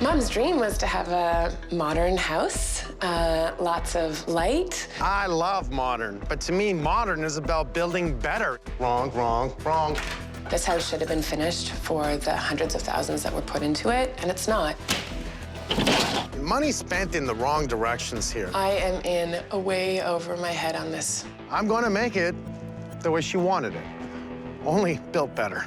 Mom's dream was to have a modern house, lots of light. I love modern, but to me, modern is about building better. Wrong, wrong, wrong. This house should have been finished for the hundreds of thousands that were put into it, and it's not. Money spent in the wrong directions here. I am in way over my head on this. I'm going to make it the way she wanted it, only built better.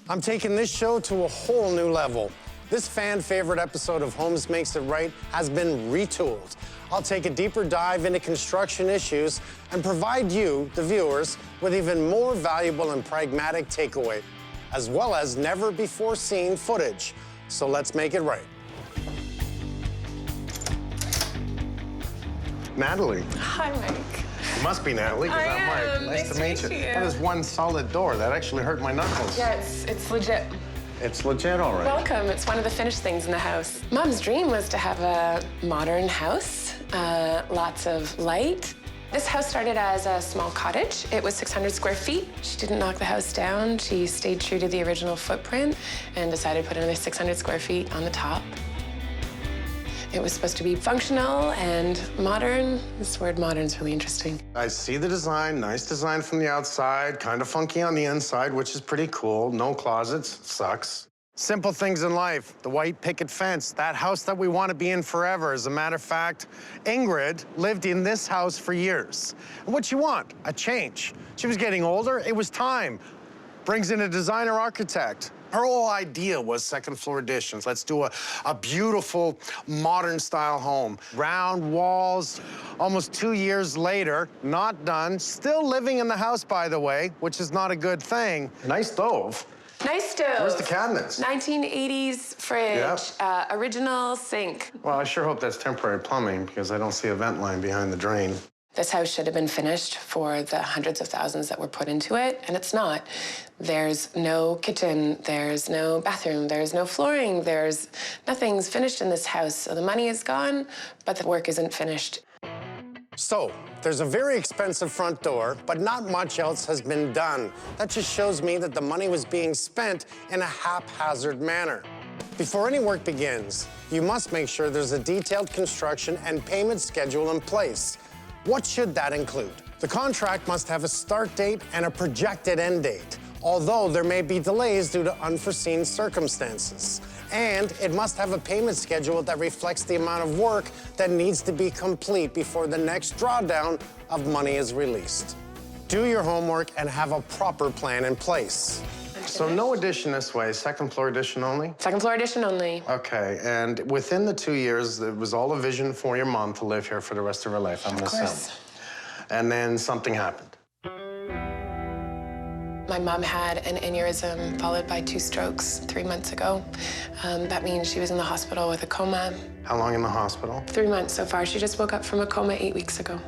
I'm taking this show to a whole new level. This fan-favorite episode of Holmes Makes It Right has been retooled. I'll take a deeper dive into construction issues and provide you, the viewers, with even more valuable and pragmatic takeaway, as well as never-before-seen footage. So let's make it right. Natalie. Hi, Mike. You must be Natalie, because I'm Mike. Nice to meet you. That is one solid door. That actually hurt my knuckles. Yeah, it's legit. It's legit, all right. Welcome. It's one of the finished things in the house. Mom's dream was to have a modern house, lots of light. This house started as a small cottage. It was 600 square feet. She didn't knock the house down. She stayed true to the original footprint and decided to put another 600 square feet on the top. It was supposed to be functional and modern. This word modern is really interesting. I see the design, nice design from the outside, kind of funky on the inside, which is pretty cool. No closets, sucks. Simple things in life, the white picket fence, that house that we want to be in forever. As a matter of fact, Ingrid lived in this house for years. And what you want? A change. She was getting older, it was time. Brings in a designer architect. Her whole idea was second floor additions. Let's do a beautiful modern style home. Round walls, almost 2 years later, not done. Still living in the house, by the way, which is not a good thing. Nice stove. Nice stove. Where's the cabinets? 1980s fridge, Yep. Original sink. Well, I sure hope that's temporary plumbing because I don't see a vent line behind the drain. This house should have been finished for the hundreds of thousands that were put into it, and it's not. There's no kitchen, there's no bathroom, there's no flooring, nothing's finished in this house. So the money is gone, but the work isn't finished. So, there's a very expensive front door, but not much else has been done. That just shows me that the money was being spent in a haphazard manner. Before any work begins, you must make sure there's a detailed construction and payment schedule in place. What should that include? The contract must have a start date and a projected end date, although there may be delays due to unforeseen circumstances. And it must have a payment schedule that reflects the amount of work that needs to be complete before the next drawdown of money is released. Do your homework and have a proper plan in place. So no addition this way, second floor addition only? Second floor addition only. Okay, and within the 2 years, it was all a vision for your mom to live here for the rest of her life, I'm gonna assume. And then something happened. My mom had an aneurysm followed by 2 strokes 3 months ago. That means she was in the hospital with a coma. How long in the hospital? 3 months so far. She just woke up from a coma 8 weeks ago.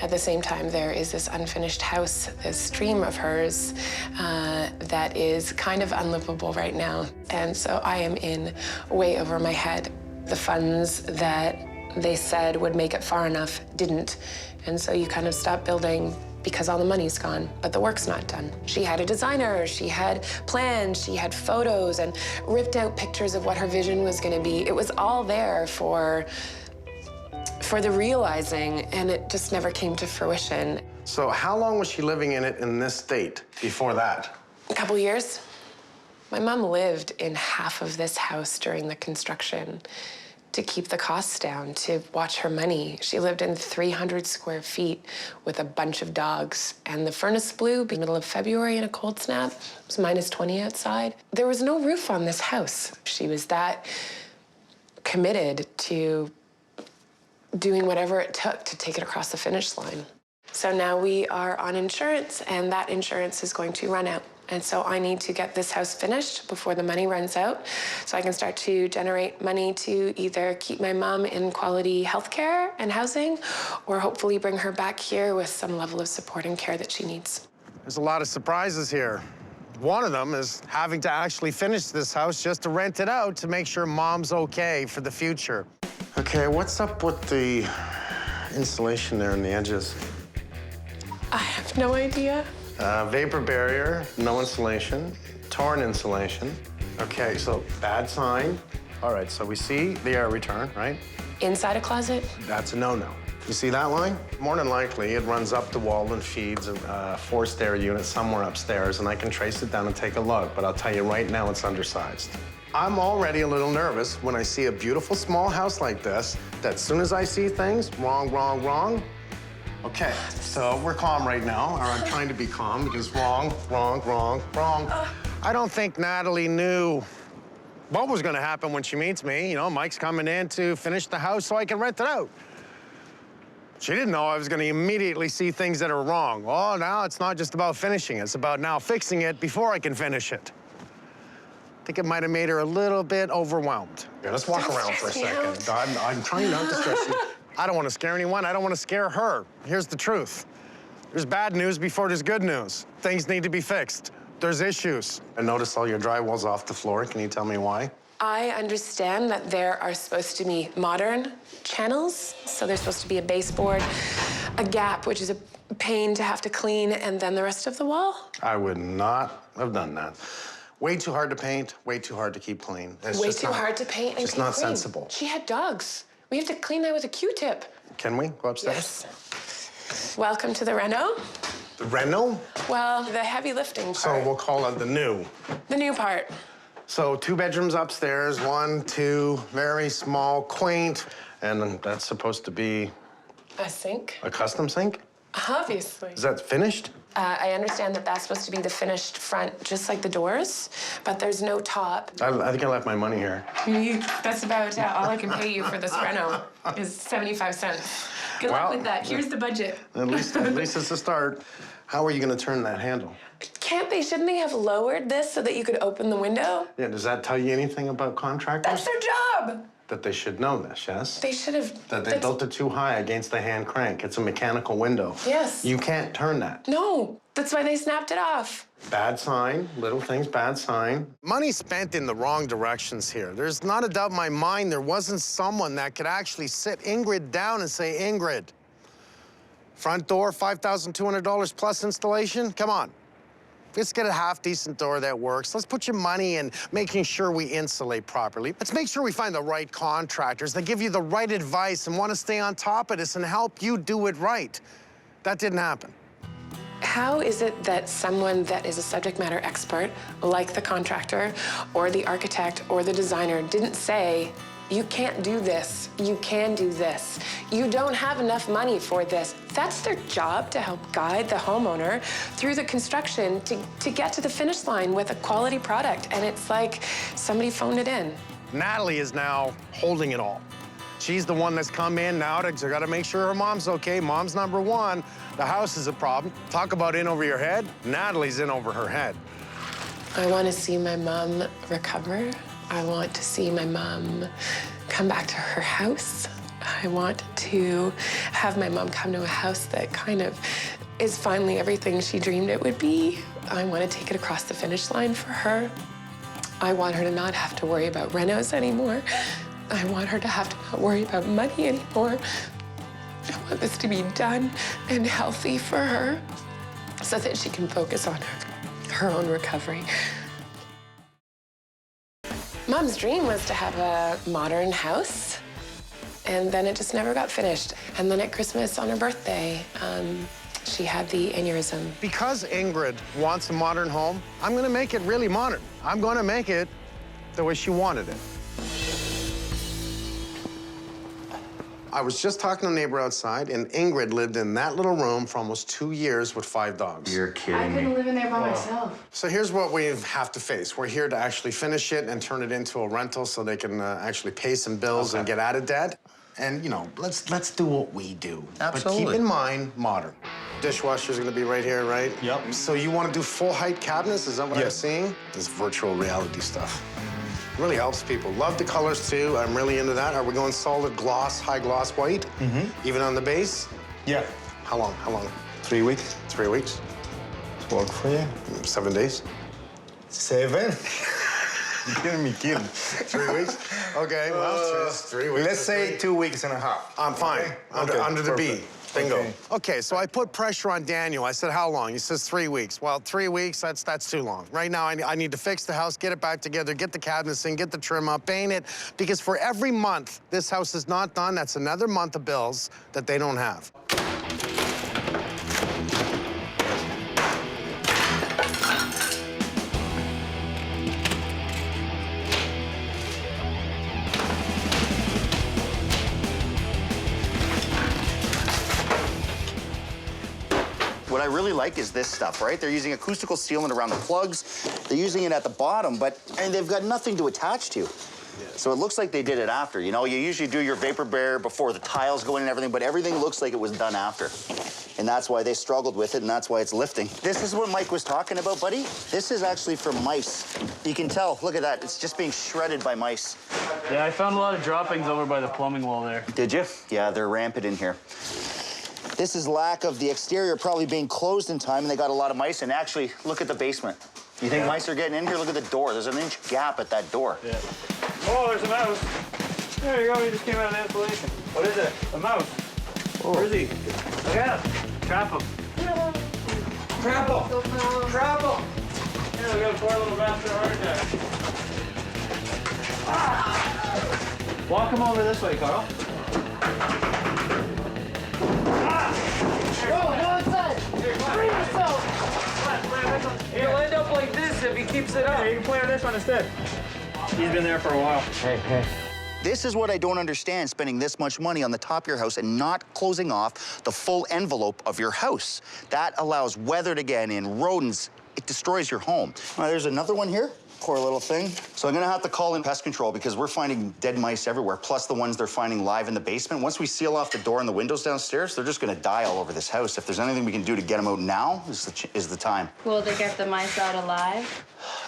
At the same time, there is this unfinished house, this dream of hers that is kind of unlivable right now. And so I am in way over my head. The funds that they said would make it far enough didn't. And so you kind of stop building because all the money's gone, but the work's not done. She had a designer, she had plans, she had photos and ripped out pictures of what her vision was gonna be. It was all there for the realizing, and it just never came to fruition. So how long was she living in it in this state before that? A couple years. My mom lived in half of this house during the construction to keep the costs down, to watch her money. She lived in 300 square feet with a bunch of dogs, and the furnace blew in the middle of February in a cold snap. It was minus 20 outside. There was no roof on this house. She was that committed to doing whatever it took to take it across the finish line. So now we are on insurance, and that insurance is going to run out And so I need to get this house finished before the money runs out so I can start to generate money to either keep my mom in quality healthcare and housing or hopefully bring her back here with some level of support and care that she needs. There's a lot of surprises here. One of them is having to actually finish this house just to rent it out to make sure Mom's okay for the future. Okay, what's up with the insulation there on the edges? I have no idea. Vapor barrier, no insulation, torn insulation. Okay, so bad sign. All right, so we see the air return, right? Inside a closet? That's a no-no. You see that line? More than likely, it runs up the wall and feeds a forced air unit somewhere upstairs, and I can trace it down and take a look, but I'll tell you right now, it's undersized. I'm already a little nervous when I see a beautiful small house like this, that as soon as I see things, wrong, wrong, wrong. Okay, so we're calm right now, or I'm trying to be calm because wrong, wrong, wrong, wrong. I don't think Natalie knew what was gonna happen when she meets me. You know, Mike's coming in to finish the house so I can rent it out. She didn't know I was gonna immediately see things that are wrong. Oh, now it's not just about finishing, it's about now fixing it before I can finish it. I think it might have made her a little bit overwhelmed. Yeah, let's walk around for a second. I'm trying not to stress you. I don't want to scare anyone. I don't want to scare her. Here's the truth. There's bad news before there's good news. Things need to be fixed. There's issues. I noticed all your drywall's off the floor. Can you tell me why? I understand that there are supposed to be modern channels. So there's supposed to be a baseboard, a gap, which is a pain to have to clean, and then the rest of the wall. I would not have done that. Way too hard to paint, way too hard to keep clean. It's Way just too not, hard to paint and just keep not clean. sensible. She had dogs. We have to clean that with a Q-tip. Can we go upstairs? Yes. Welcome to the reno. The reno? Well, the heavy lifting part. So we'll call it the new. The new part. So 2 bedrooms upstairs, 1, 2, very small, quaint, and that's supposed to be A sink. a custom sink? Obviously. Is that finished? I understand that that's supposed to be the finished front, just like the doors, but there's no top. I think I left my money here. That's about all I can pay you for this reno is 75 cents. Good luck with that. Here's the budget. At least it's a start. How are you going to turn that handle? Shouldn't they have lowered this so that you could open the window? Yeah, does that tell you anything about contractors? That's their job. That they should know this, yes? They should have. That they built it too high against the hand crank. It's a mechanical window. Yes. You can't turn that. No, that's why they snapped it off. Bad sign, little things, bad sign. Money spent in the wrong directions here. There's not a doubt in my mind there wasn't someone that could actually sit Ingrid down and say, Ingrid, front door, $5,200 plus installation? Come on. Let's get a half-decent door that works. Let's put your money in making sure we insulate properly. Let's make sure we find the right contractors that give you the right advice and want to stay on top of this and help you do it right. That didn't happen. How is it that someone that is a subject matter expert, like the contractor or the architect or the designer, didn't say, you can't do this, you can do this, you don't have enough money for this? That's their job, to help guide the homeowner through the construction to get to the finish line with a quality product. And it's like somebody phoned it in. Natalie is now holding it all. She's the one that's come in now to gotta make sure her mom's okay. Mom's number one. The house is a problem. Talk about in over your head. Natalie's in over her head. I want to see my mom recover. I want to see my mom come back to her house. I want to have my mom come to a house that kind of is finally everything she dreamed it would be. I want to take it across the finish line for her. I want her to not have to worry about renos anymore. I want her to have to not worry about money anymore. I want this to be done and healthy for her so that she can focus on her own recovery. Mom's dream was to have a modern house, and then it just never got finished. And then at Christmas on her birthday, she had the aneurysm. Because Ingrid wants a modern home, I'm gonna make it really modern. I'm gonna make it the way she wanted it. I was just talking to a neighbor outside, and Ingrid lived in that little room for almost 2 years with 5 dogs. You're kidding I couldn't me. live in there by myself. So here's what we have to face. We're here to actually finish it and turn it into a rental so they can actually pay some bills and get out of debt. And, you know, let's do what we do. Absolutely. But keep in mind, modern. dishwasher's gonna be right here, right? Yep. So you wanna do full height cabinets? Is that what I'm Yes. seeing? This virtual reality stuff. Really helps people. Love the colors too. I'm really into that. Are we going solid gloss, high gloss white? Mm-hmm. Even on the base? Yeah. How long? How long? 3 weeks. 3 weeks? Work for you. 7 days? 7? You're kidding me, kid. 3 weeks? Okay, well, 3 weeks. Let's say 2 weeks and a half. I'm fine. Okay? Under the B. Perfect. Bingo. Okay. Okay, so I put pressure on Daniel. I said, how long? He says 3 weeks. Well, 3 weeks, that's too long. Right now, I need to fix the house, get it back together, get the cabinets in, get the trim up, paint it, because for every month this house is not done, that's another month of bills that they don't have. What I really like is this stuff, right? They're using acoustical sealant around the plugs. They're using it at the bottom, and they've got nothing to attach to. So it looks like they did it after. You know, you usually do your vapor barrier before the tiles go in and everything, but everything looks like it was done after. And that's why they struggled with it, and that's why it's lifting. This is what Mike was talking about, buddy. This is actually for mice. You can tell, look at that. It's just being shredded by mice. Yeah, I found a lot of droppings over by the plumbing wall there. Did you? Yeah, they're rampant in here. This is lack of the exterior probably being closed in time, and they got a lot of mice. And actually, look at the basement. You think mice are getting in here? Look at the door. There's an inch gap at that door. Yeah. Oh, there's a mouse. There you go. He just came out of the insulation. What is it? A mouse. Oh. Where is he? Look at him. Trap him. Trap him. Trap him. Yeah, we got a poor little bastard heart attack. Ah. Walk him over this way, Carl. He'll end up like this if he keeps it up. Yeah, you can play on this one instead. He's been there for a while. Hey. This is what I don't understand, spending this much money on the top of your house and not closing off the full envelope of your house. That allows weather to get in, rodents. It destroys your home. There's another one here. Poor little thing. So I'm gonna have to call in pest control because we're finding dead mice everywhere, plus the ones they're finding live in the basement. Once we seal off the door and the windows downstairs, they're just gonna die all over this house. If there's anything we can do to get them out now, is the time. Will they get the mice out alive?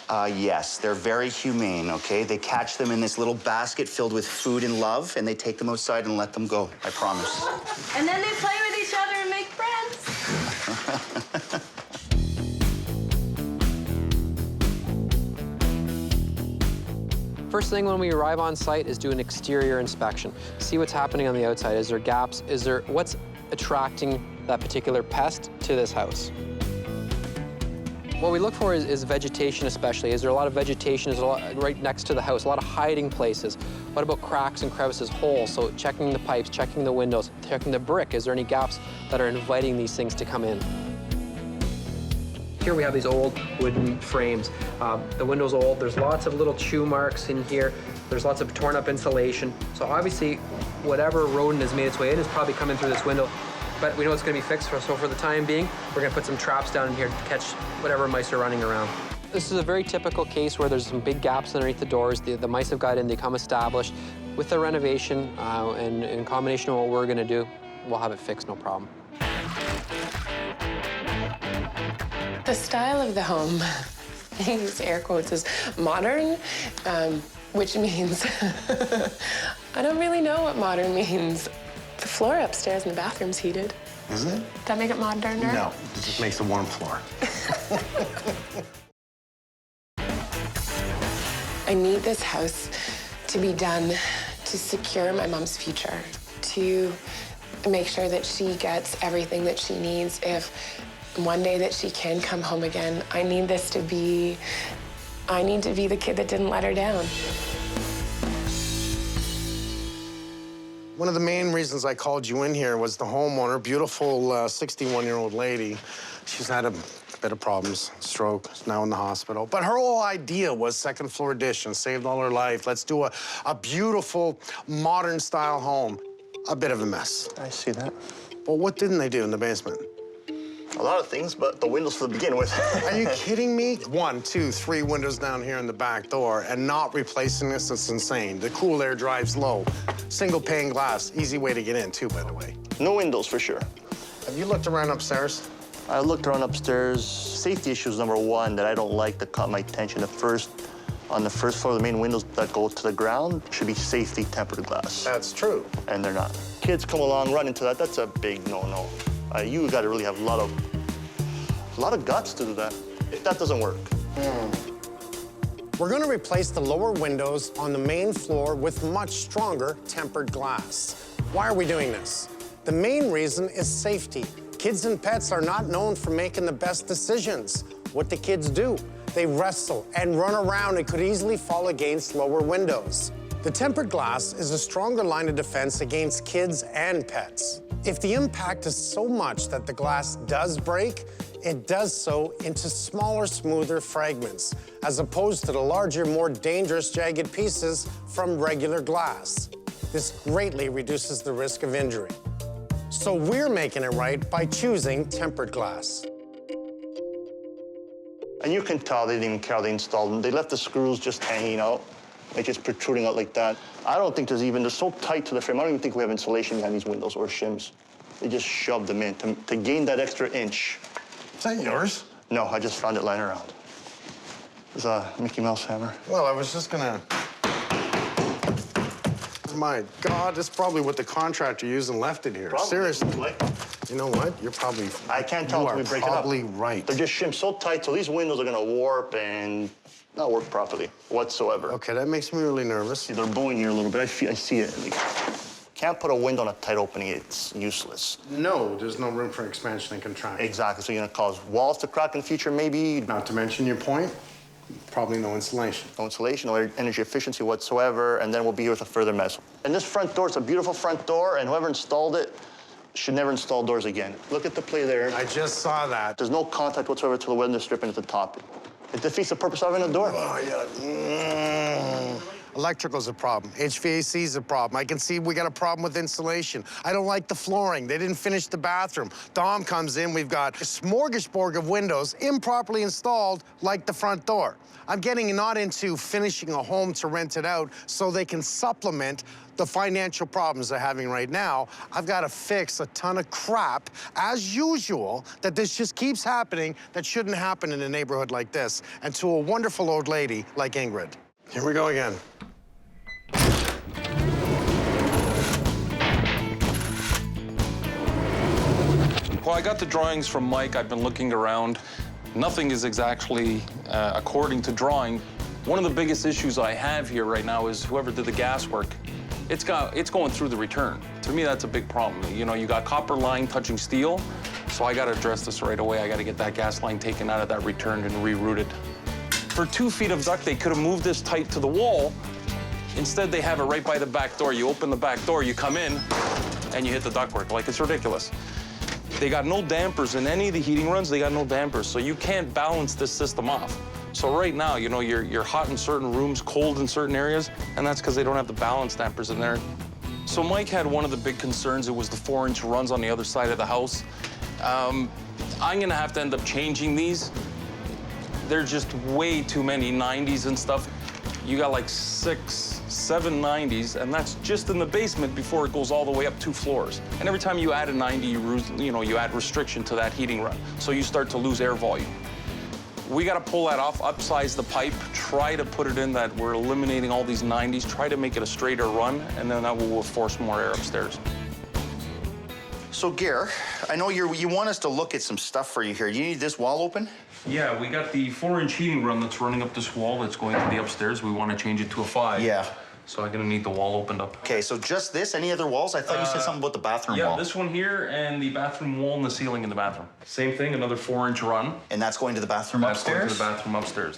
Yes, they're very humane, okay? They catch them in this little basket filled with food and love, and they take them outside and let them go, I promise. And then they play with each other and make friends. First thing when we arrive on site is do an exterior inspection. See what's happening on the outside. Is there gaps? What's attracting that particular pest to this house? What we look for is vegetation especially. Is there a lot of vegetation? Is there a lot right next to the house? A lot of hiding places. What about cracks and crevices, holes? So checking the pipes, checking the windows, checking the brick. Is there any gaps that are inviting these things to come in? Here we have these old wooden frames. The window's old. There's lots of little chew marks in here. There's lots of torn up insulation. So obviously, whatever rodent has made its way in is probably coming through this window. But we know it's gonna be fixed, so for the time being, we're gonna put some traps down in here to catch whatever mice are running around. This is a very typical case where there's some big gaps underneath the doors. The mice have got in, they come established. With the renovation and in combination with what we're gonna do, we'll have it fixed, no problem. The style of the home, I use air quotes, is modern, which means I don't really know what modern means. The floor upstairs in the bathroom's heated. Is it? Does that make it moderner? No, it just makes a warm floor. I need this house to be done to secure my mom's future, to make sure that she gets everything that she needs. If one day that she can come home again, I need to be the kid that didn't let her down. One of the main reasons I called you in here was the homeowner, beautiful 61-year-old lady. She's had a bit of problems, stroke, now in the hospital. But her whole idea was second floor addition, saved all her life. Let's do a beautiful, modern style home. A bit of a mess. I see that. Well, what didn't they do in the basement? A lot of things, but the windows to begin with. Are you kidding me? 1, 2, 3 windows down here in the back door and not replacing this, it's insane. The cool air drives low. Single pane glass, easy way to get in too, by the way. No windows for sure. Have you looked around upstairs? I looked around upstairs. Safety issues number one that I don't like that caught my attention. On the first floor, the main windows that go to the ground should be safety tempered glass. That's true. And they're not. Kids come along, run into that. That's a big no-no. You got to really have a lot of guts to do that. That doesn't work. We're going to replace the lower windows on the main floor with much stronger tempered glass. Why are we doing this? The main reason is safety. Kids and pets are not known for making the best decisions. What do kids do? They wrestle and run around and could easily fall against lower windows. The tempered glass is a stronger line of defense against kids and pets. If the impact is so much that the glass does break, it does so into smaller, smoother fragments, as opposed to the larger, more dangerous, jagged pieces from regular glass. This greatly reduces the risk of injury. So we're making it right by choosing tempered glass. And you can tell they didn't even care how they installed them. They left the screws just hanging out, like just protruding out like that. I don't think they're so tight to the frame. I don't even think we have insulation behind these windows or shims. They just shoved them in to gain that extra inch. Is that yours? No, I just found it lying around. It's a Mickey Mouse hammer. Well, I was just gonna... My God, that's probably what the contractor used and left it here. Probably. Seriously. You know what? You're probably... I can't tell until we break it up. You're probably right. They're just shimmed so tight, so these windows are gonna warp and not work properly whatsoever. Okay, that makes me really nervous. See, they're bowing here a little bit. I see it. Like, can't put a window on a tight opening. It's useless. No, there's no room for expansion and contraction. Exactly. So you're gonna cause walls to crack in the future, maybe. Not to mention your point, probably no insulation. No insulation, no energy efficiency whatsoever, and then we'll be here with a further mess. And this front door, it's a beautiful front door, and whoever installed it should never install doors again. Look at the play there. I just saw that. There's no contact whatsoever to the window stripping at the top. It defeats the purpose of having a door. Oh, yeah. Electrical's a problem. HVAC's a problem. I can see we got a problem with insulation. I don't like the flooring. They didn't finish the bathroom. Dom comes in, we've got a smorgasbord of windows improperly installed like the front door. I'm getting not into finishing a home to rent it out so they can supplement the financial problems they're having right now. I've got to fix a ton of crap, as usual, that this just keeps happening that shouldn't happen in a neighborhood like this, and to a wonderful old lady like Ingrid. Here we go again. Well, I got the drawings from Mike. I've been looking around. Nothing is exactly according to drawing. One of the biggest issues I have here right now is whoever did the gas work. It's going through the return. To me, that's a big problem. You know, you got copper line touching steel, so I got to address this right away. I got to get that gas line taken out of that return and rerouted. For 2 feet of duct, they could have moved this tight to the wall. Instead, they have it right by the back door. You open the back door, you come in, and you hit the ductwork. Like, it's ridiculous. They got no dampers in any of the heating runs. They got no dampers, so you can't balance this system off. So right now, you know, you're hot in certain rooms, cold in certain areas, and that's because they don't have the balance dampers in there. So Mike had one of the big concerns. It was the 4-inch runs on the other side of the house. I'm gonna have to end up changing these. There's just way too many 90s and stuff. You got like 6, 7 90s, and that's just in the basement before it goes all the way up 2 floors. And every time you add a 90, you add restriction to that heating run, so you start to lose air volume. We got to pull that off, upsize the pipe, try to put it in that we're eliminating all these 90s, try to make it a straighter run, and then that will force more air upstairs. So, Gare, I know you want us to look at some stuff for you here. You need this wall open? Yeah, we got the 4-inch heating run that's running up this wall that's going to the upstairs. We want to change it to a 5. Yeah. So I'm gonna need the wall opened up. Okay, so just this? Any other walls? I thought you said something about the bathroom wall. Yeah, this one here and the bathroom wall and the ceiling in the bathroom. Same thing, another 4-inch run. And that's going to the bathroom upstairs? That's going to the bathroom upstairs.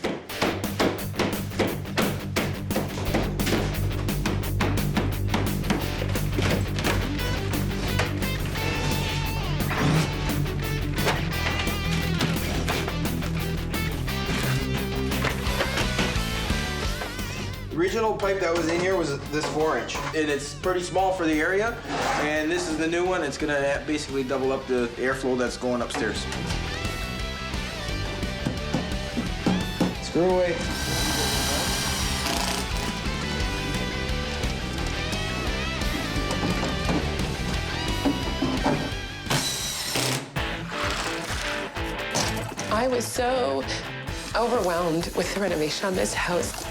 The original pipe that was in here was this 4-inch, and it's pretty small for the area. And this is the new one. It's gonna basically double up the airflow that's going upstairs. Screw away. I was so overwhelmed with the renovation on this house.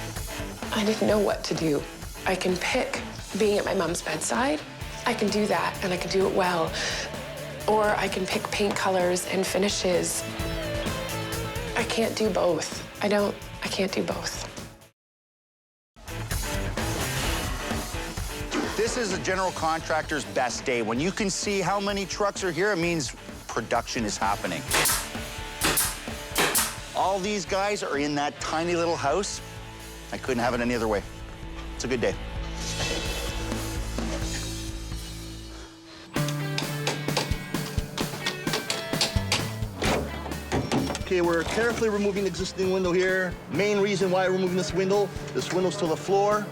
I didn't know what to do. I can pick being at my mom's bedside. I can do that, and I can do it well. Or I can pick paint colors and finishes. I can't do both. I can't do both. This is a general contractor's best day. When you can see how many trucks are here, it means production is happening. All these guys are in that tiny little house. I couldn't have it any other way. It's a good day. Okay, we're carefully removing the existing window here. Main reason why we're removing this window's to the floor.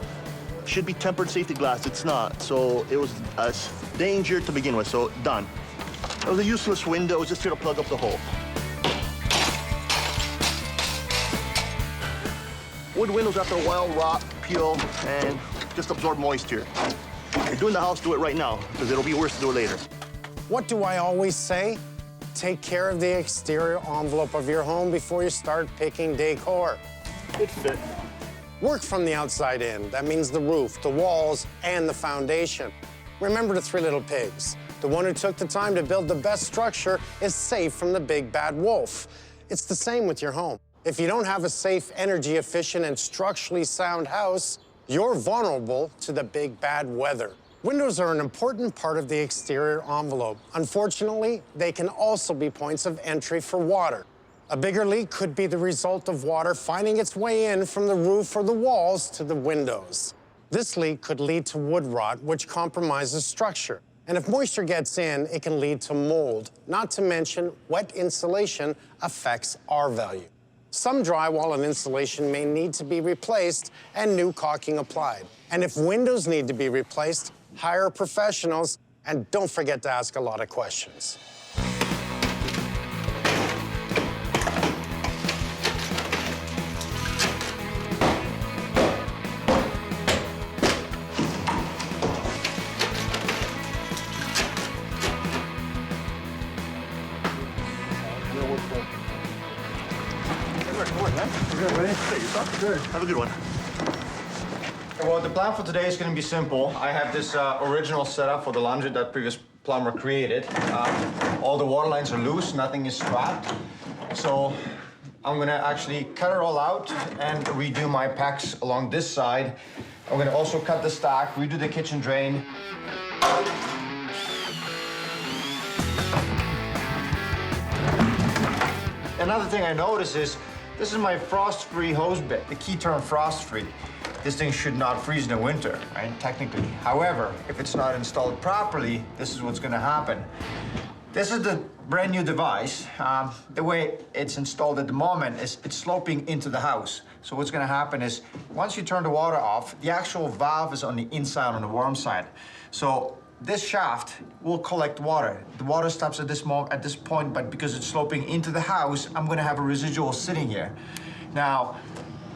Should be tempered safety glass, it's not. So it was a danger to begin with, so done. It was a useless window, it was just here to plug up the hole. Wood windows after a while rot, peel, and just absorb moisture. If you're doing the house, do it right now, because it'll be worse to do it later. What do I always say? Take care of the exterior envelope of your home before you start picking decor. It fit. Work from the outside in. That means the roof, the walls, and the foundation. Remember the three little pigs. The one who took the time to build the best structure is safe from the big bad wolf. It's the same with your home. If you don't have a safe, energy-efficient, and structurally sound house, you're vulnerable to the big bad weather. Windows are an important part of the exterior envelope. Unfortunately, they can also be points of entry for water. A bigger leak could be the result of water finding its way in from the roof or the walls to the windows. This leak could lead to wood rot, which compromises structure. And if moisture gets in, it can lead to mold. Not to mention, wet insulation affects R value. Some drywall and insulation may need to be replaced and new caulking applied. And if windows need to be replaced, hire professionals, and don't forget to ask a lot of questions. Good. Have a good one. Well, the plan for today is going to be simple. I have this original setup for the laundry that previous plumber created. All the water lines are loose, nothing is strapped. So I'm going to actually cut it all out and redo my packs along this side. I'm going to also cut the stack, redo the kitchen drain. Another thing I noticed is this is my frost-free hose bit, the key term frost-free. This thing should not freeze in the winter, right, technically. However, if it's not installed properly, this is what's gonna happen. This is the brand new device. The way it's installed at the moment is it's sloping into the house. So what's gonna happen is, once you turn the water off, the actual valve is on the inside, on the warm side. So this shaft will collect water. The water stops at this point, but because it's sloping into the house, I'm gonna have a residual sitting here. Now,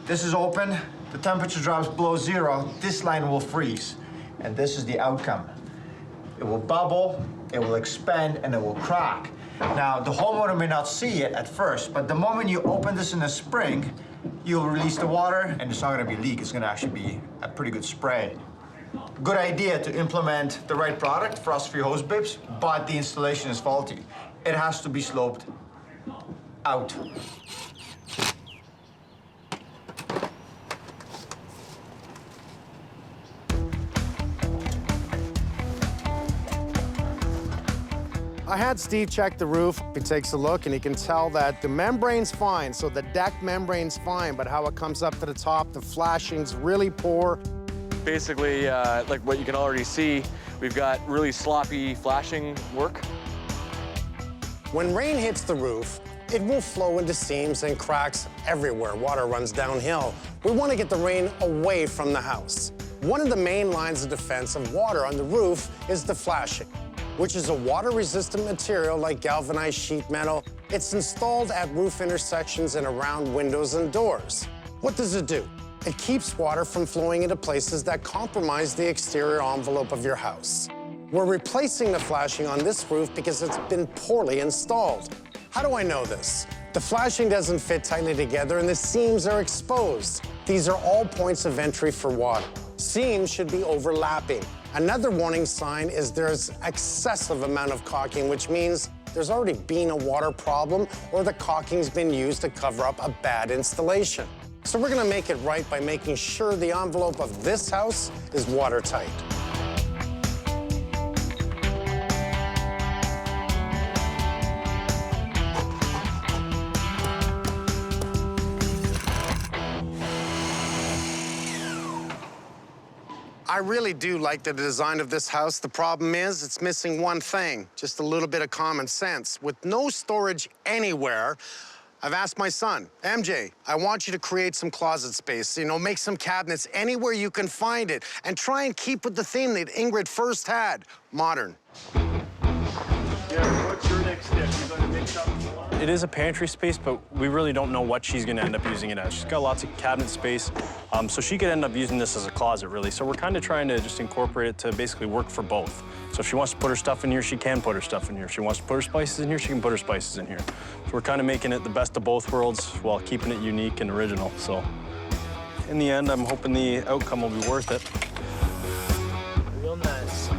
this is open, the temperature drops below zero, this line will freeze. And this is the outcome. It will bubble, it will expand, and it will crack. Now, the homeowner may not see it at first, but the moment you open this in the spring, you'll release the water, and it's not gonna be a leak, it's gonna actually be a pretty good spray. Good idea to implement the right product, frost-free hose bibs, but the installation is faulty. It has to be sloped out. I had Steve check the roof. He takes a look and he can tell that the membrane's fine, so the deck membrane's fine, but how it comes up to the top, the flashing's really poor. Basically, like what you can already see, we've got really sloppy flashing work. When rain hits the roof, it will flow into seams and cracks everywhere. Water runs downhill. We want to get the rain away from the house. One of the main lines of defense of water on the roof is the flashing, which is a water-resistant material like galvanized sheet metal. It's installed at roof intersections and around windows and doors. What does it do? It keeps water from flowing into places that compromise the exterior envelope of your house. We're replacing the flashing on this roof because it's been poorly installed. How do I know this? The flashing doesn't fit tightly together and the seams are exposed. These are all points of entry for water. Seams should be overlapping. Another warning sign is there's excessive amount of caulking, which means there's already been a water problem or the caulking's been used to cover up a bad installation. So we're gonna make it right by making sure the envelope of this house is watertight. I really do like the design of this house. The problem is it's missing one thing, just a little bit of common sense. With no storage anywhere, I've asked my son, MJ, I want you to create some closet space, you know, make some cabinets anywhere you can find it, and try and keep with the theme that Ingrid first had, modern. Yeah, what's your next step? You're going to make something? It is a pantry space, but we really don't know what she's gonna end up using it as. She's got lots of cabinet space, so she could end up using this as a closet, really. So we're kind of trying to just incorporate it to basically work for both. So if she wants to put her stuff in here, she can put her stuff in here. If she wants to put her spices in here, she can put her spices in here. So we're kind of making it the best of both worlds while keeping it unique and original. So in the end, I'm hoping the outcome will be worth it. Real nice.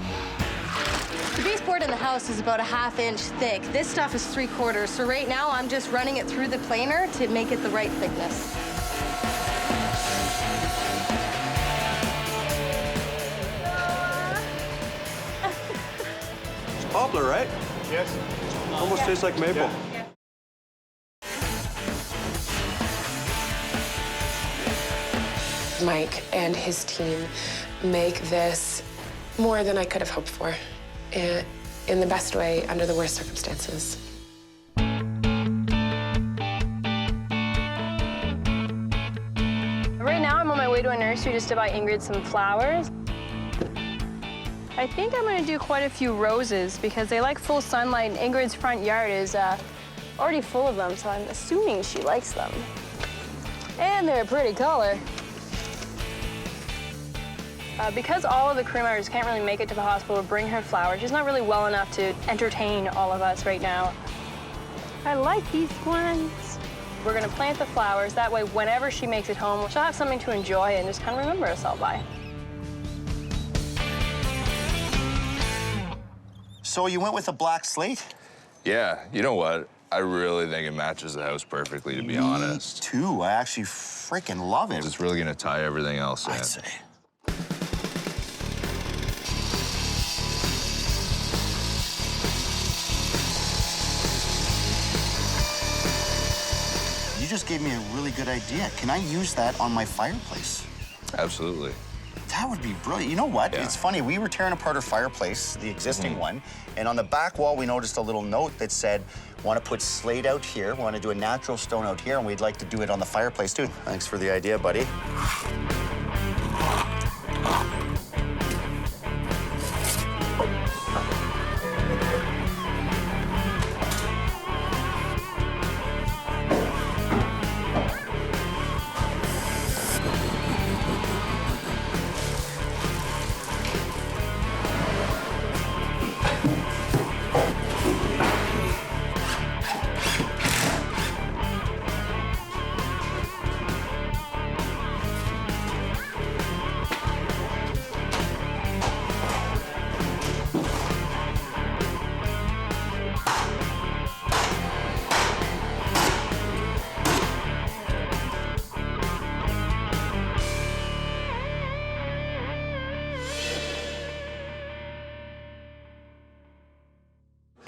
The baseboard in the house is about a 1/2 inch thick. This stuff is 3/4. So right now, I'm just running it through the planer to make it the right thickness. It's poplar, right? Yes. Almost tastes like maple. Yeah. Mike and his team make this more than I could have hoped for, in the best way, under the worst circumstances. Right now, I'm on my way to a nursery just to buy Ingrid some flowers. I think I'm gonna do quite a few roses because they like full sunlight, and Ingrid's front yard is already full of them, so I'm assuming she likes them. And they're a pretty color. Because all of the crew members can't really make it to the hospital to bring her flowers, she's not really well enough to entertain all of us right now. I like these ones. We're gonna plant the flowers. That way, whenever she makes it home, she'll have something to enjoy and just kind of remember us all by. So you went with a black slate? Yeah, you know what? I really think it matches the house perfectly, to be honest. Me too. I actually freaking love it. It's really gonna tie everything else in. I'd say. You just gave me a really good idea. Can I use that on my fireplace? Absolutely. That would be brilliant. You know what? Yeah. It's funny. We were tearing apart our fireplace, the existing one, and on the back wall, we noticed a little note that said, want to put slate out here, want to do a natural stone out here, and we'd like to do it on the fireplace, too. Thanks for the idea, buddy.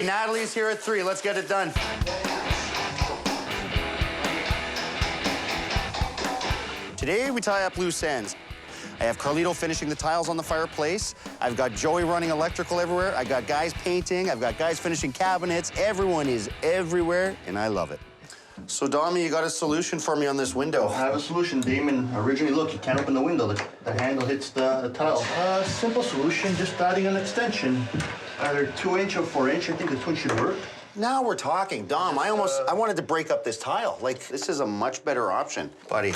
Natalie's here at 3. Let's get it done. Today, we tie up loose ends. I have Carlito finishing the tiles on the fireplace. I've got Joey running electrical everywhere. I got guys painting. I've got guys finishing cabinets. Everyone is everywhere, and I love it. So, Dami, you got a solution for me on this window? I have a solution, Damon. Originally, look, you can't open the window. The handle hits the tile. Simple solution, just adding an extension. Either 2-inch or 4-inch. I think the 2 should work. Now we're talking. Dom, I wanted to break up this tile. Like, this is a much better option. Buddy,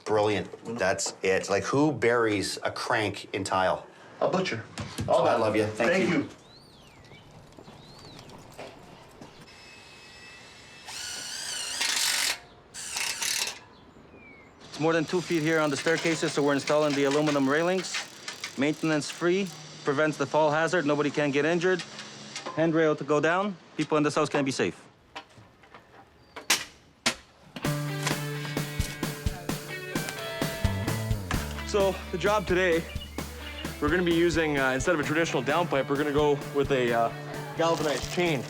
brilliant. That's it. Like, who buries a crank in tile? A butcher. Oh, I love you. Thank you. It's more than 2 feet here on the staircases, so we're installing the aluminum railings. Maintenance-free, prevents the fall hazard, nobody can get injured. Handrail to go down, people in this house can be safe. So the job today, we're gonna be using, instead of a traditional downpipe, we're gonna go with a galvanized chain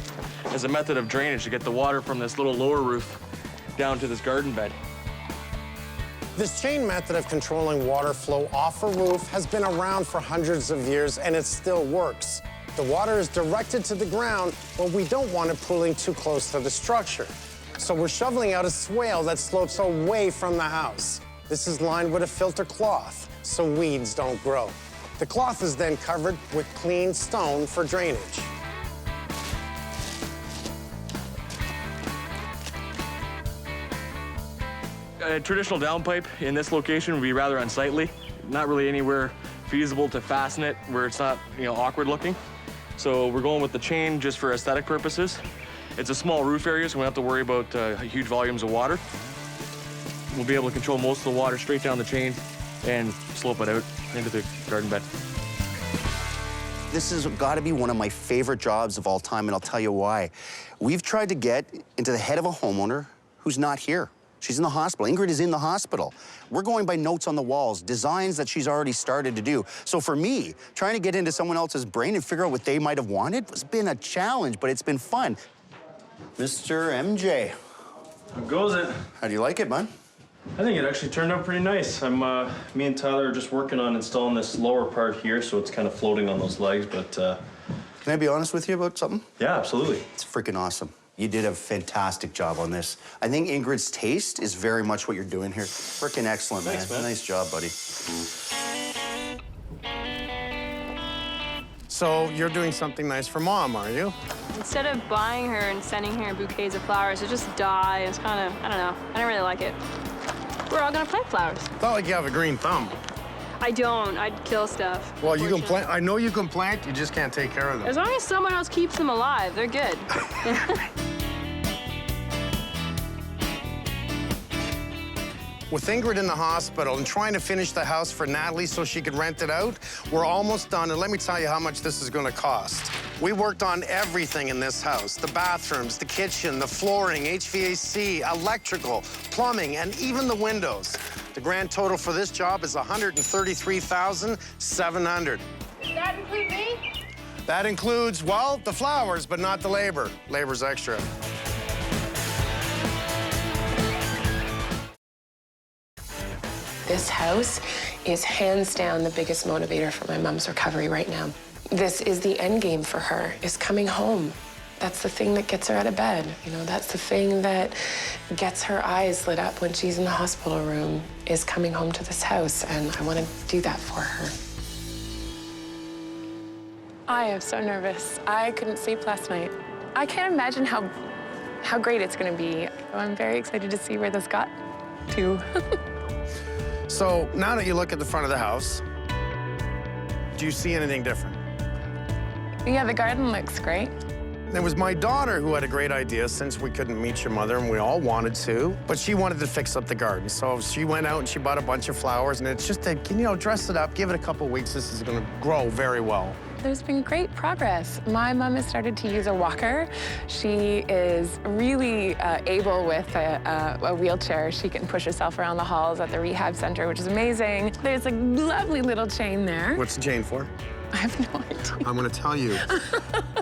as a method of drainage to get the water from this little lower roof down to this garden bed. This chain method of controlling water flow off a roof has been around for hundreds of years, and it still works. The water is directed to the ground, but we don't want it pooling too close to the structure. So we're shoveling out a swale that slopes away from the house. This is lined with a filter cloth, so weeds don't grow. The cloth is then covered with clean stone for drainage. A traditional downpipe in this location would be rather unsightly. Not really anywhere feasible to fasten it where it's not, awkward looking. So we're going with the chain just for aesthetic purposes. It's a small roof area, so we don't have to worry about huge volumes of water. We'll be able to control most of the water straight down the chain and slope it out into the garden bed. This has got to be one of my favorite jobs of all time, and I'll tell you why. We've tried to get into the head of a homeowner who's not here. She's in the hospital. Ingrid is in the hospital. We're going by notes on the walls, designs that she's already started to do. So for me, trying to get into someone else's brain and figure out what they might have wanted has been a challenge, but it's been fun. Mr. MJ. How goes it? How do you like it, bud? I think it actually turned out pretty nice. Me and Tyler are just working on installing this lower part here, so it's kind of floating on those legs, but... Can I be honest with you about something? Yeah, absolutely. It's freaking awesome. You did a fantastic job on this. I think Ingrid's taste is very much what you're doing here. Freaking excellent, Thanks, man. Nice job, buddy. So you're doing something nice for Mom, are you? Instead of buying her and sending her bouquets of flowers, it just die. It's kind of, I don't know. I don't really like it. We're all gonna plant flowers. It's not like you have a green thumb. I don't. I'd kill stuff. Well, you can plant. I know you can plant. You just can't take care of them. As long as someone else keeps them alive, they're good. With Ingrid in the hospital and trying to finish the house for Natalie so she could rent it out, we're almost done, and let me tell you how much this is gonna cost. We worked on everything in this house, the bathrooms, the kitchen, the flooring, HVAC, electrical, plumbing, and even the windows. The grand total for this job is $133,700. Does that include me? That includes, well, the flowers, but not the labor. Labor's extra. This house is hands down the biggest motivator for my mom's recovery right now. This is the end game for her, is coming home. That's the thing that gets her out of bed. That's the thing that gets her eyes lit up when she's in the hospital room, is coming home to this house, and I want to do that for her. I am so nervous. I couldn't sleep last night. I can't imagine how great it's going to be. I'm very excited to see where this got to. So now that you look at the front of the house, do you see anything different? Yeah, the garden looks great. It was my daughter who had a great idea, since we couldn't meet your mother and we all wanted to, but she wanted to fix up the garden. So she went out and she bought a bunch of flowers, and it's just to, dress it up, give it a couple weeks. This is gonna grow very well. There's been great progress. My mom has started to use a walker. She is really able with a wheelchair. She can push herself around the halls at the rehab center, which is amazing. There's a lovely little chain there. What's the chain for? I have no idea. I'm gonna tell you.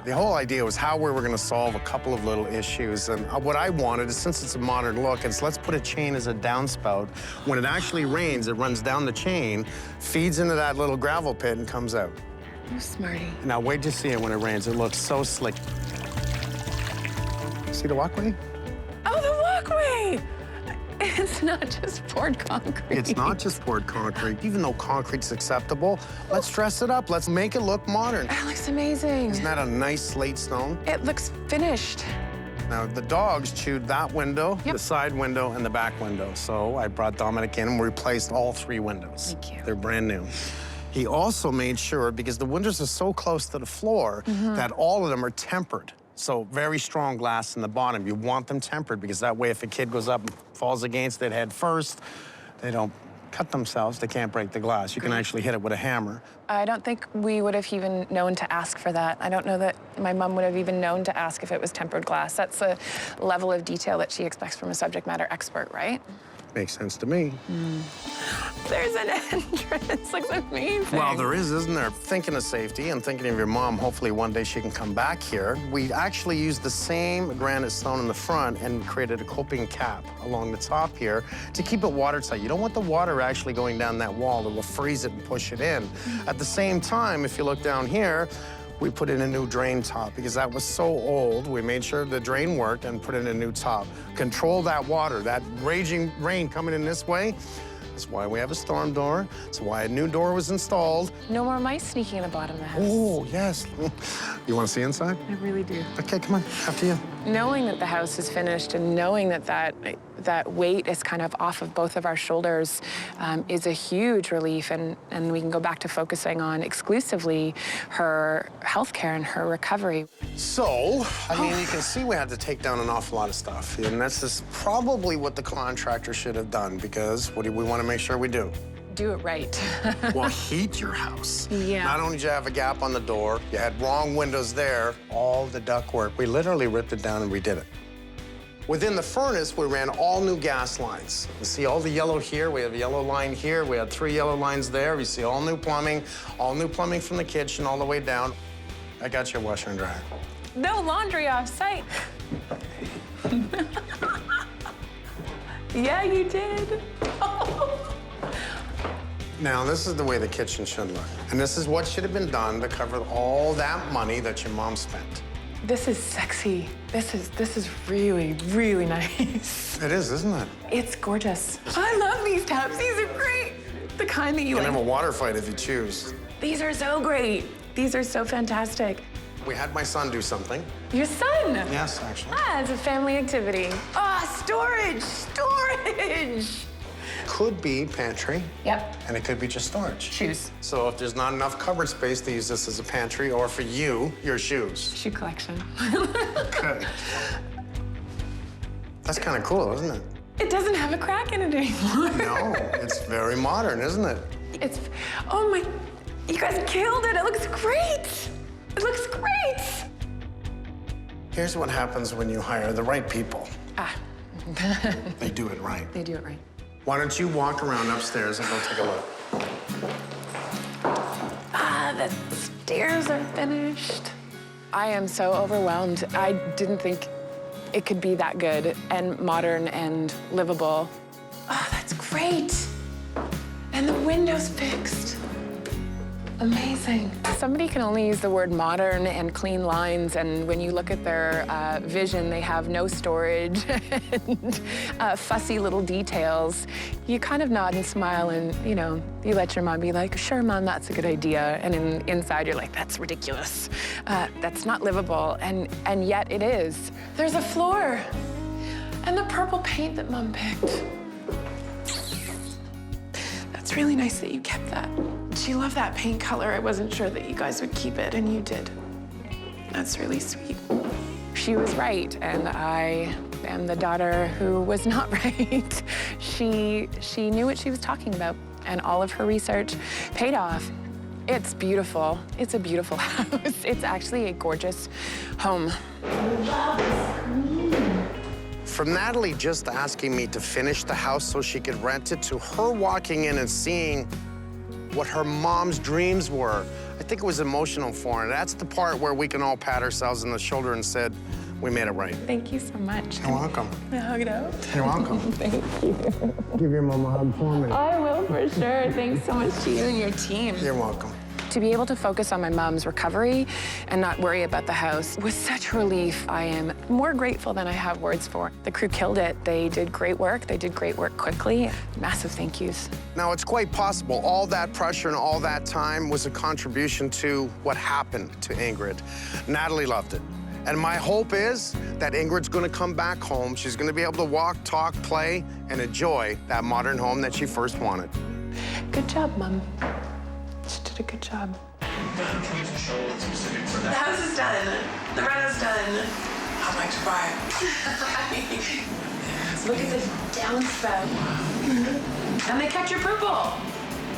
The whole idea was how we were gonna solve a couple of little issues. And what I wanted is, since it's a modern look, is let's put a chain as a downspout. When it actually rains, it runs down the chain, feeds into that little gravel pit, and comes out. You smarty. Now wait to see it when it rains. It looks so slick. See the walkway? Oh, the walkway! It's not just poured concrete. It's not just poured concrete. Even though concrete's acceptable, let's dress it up. Let's make it look modern. That looks amazing. Isn't that a nice slate stone? It looks finished. Now, the dogs chewed that window, the side window, and the back window. So I brought Dominic in and we replaced all 3 windows. Thank you. They're brand new. He also made sure, because the windows are so close to the floor, that all of them are tempered. So very strong glass in the bottom. You want them tempered, because that way if a kid goes up and falls against it head first, They don't cut themselves, they can't break the glass. You can actually hit it with a hammer. I don't think we would have even known to ask for that. I don't know that my mom would have even known to ask if it was tempered glass. That's a level of detail that she expects from a subject matter expert, right? Makes sense to me. There's an entrance. Looks amazing. Well, there is, isn't there? Thinking of safety and thinking of your mom, hopefully one day she can come back here. We actually used the same granite stone in the front and created a coping cap along the top here to keep it watertight. You don't want the water actually going down that wall that will freeze it and push it in. At the same time, if you look down here, we put in a new drain top because that was so old. We made sure the drain worked and put in a new top. Control that water, that raging rain coming in this way. That's why we have a storm door. That's why a new door was installed. No more mice sneaking in the bottom of the house. Oh, yes. You want to see inside? I really do. Okay, come on, after you. Knowing that the house is finished and knowing that weight is kind of off of both of our shoulders is a huge relief, and we can go back to focusing on exclusively her health care and her recovery. So, I mean, you can see we had to take down an awful lot of stuff, and that's just probably what the contractor should have done, because what do we want to make sure we do? Do it right. Well, heat your house. Yeah. Not only did you have a gap on the door, you had wrong windows there, all the ductwork. We literally ripped it down and redid it. Within the furnace, we ran all new gas lines. You see all the yellow here, we have a yellow line here, we had 3 yellow lines there. You see all new plumbing from the kitchen all the way down. I got you a washer and dryer. No laundry off site. Yeah, you did. Now, this is the way the kitchen should look. And this is what should have been done to cover all that money that your mom spent. This is sexy. This is really, really nice. It is, isn't it? It's gorgeous. I love these taps. These are great. The kind that you can like. have a water fight if you choose. These are so great. These are so fantastic. We had my son do something. Your son? Yes, actually. Ah, it's a family activity. Ah, storage, storage. Could be pantry. Yep. And it could be just storage. Shoes. So if there's not enough cupboard space to use this as a pantry, or for you, your shoes. Shoe collection. Okay. That's kind of cool, isn't it? It doesn't have a crack in it anymore. No, it's very modern, isn't it? It's, oh my, you guys killed it. It looks great. It looks great. Here's what happens when you hire the right people. Ah. They do it right. They do it right. Why don't you walk around upstairs and go take a look? Ah, the stairs are finished. I am so overwhelmed. I didn't think it could be that good and modern and livable. Oh, that's great. And the window's fixed. Amazing. Somebody can only use the word modern and clean lines, and when you look at their vision, they have no storage and fussy little details. You kind of nod and smile and, you know, you let your mom be like, sure, Mom, that's a good idea. And inside, you're like, that's ridiculous. That's not livable, and yet it is. There's a floor and the purple paint that Mom picked. It's really nice that you kept that. She loved that paint color. I wasn't sure that you guys would keep it, and you did. That's really sweet. She was right, and I am the daughter who was not right. She knew what she was talking about, and all of her research paid off. It's beautiful. It's a beautiful house. It's actually a gorgeous home. From Natalie just asking me to finish the house so she could rent it, to her walking in and seeing what her mom's dreams were, I think it was emotional for her. That's the part where we can all pat ourselves on the shoulder and said, we made it right. Thank you so much. You're welcome. Can I hug it out? You're welcome. Thank you. Give your mom a hug for me. I will, for sure. Thanks so much to you and your team. You're welcome. To be able to focus on my mom's recovery and not worry about the house was such relief. I am more grateful than I have words for. The crew killed it. They did great work. They did great work quickly. Massive thank yous. Now, it's quite possible all that pressure and all that time was a contribution to what happened to Ingrid. Natalie loved it. And my hope is that Ingrid's gonna come back home. She's gonna be able to walk, talk, play, and enjoy that modern home that she first wanted. Good job, Mom. She did a good job. The house is done. The reno's done. I'd like to buy it. Look at the downspout. And they kept your purple.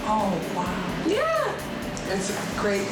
Oh, wow. Yeah. It's great.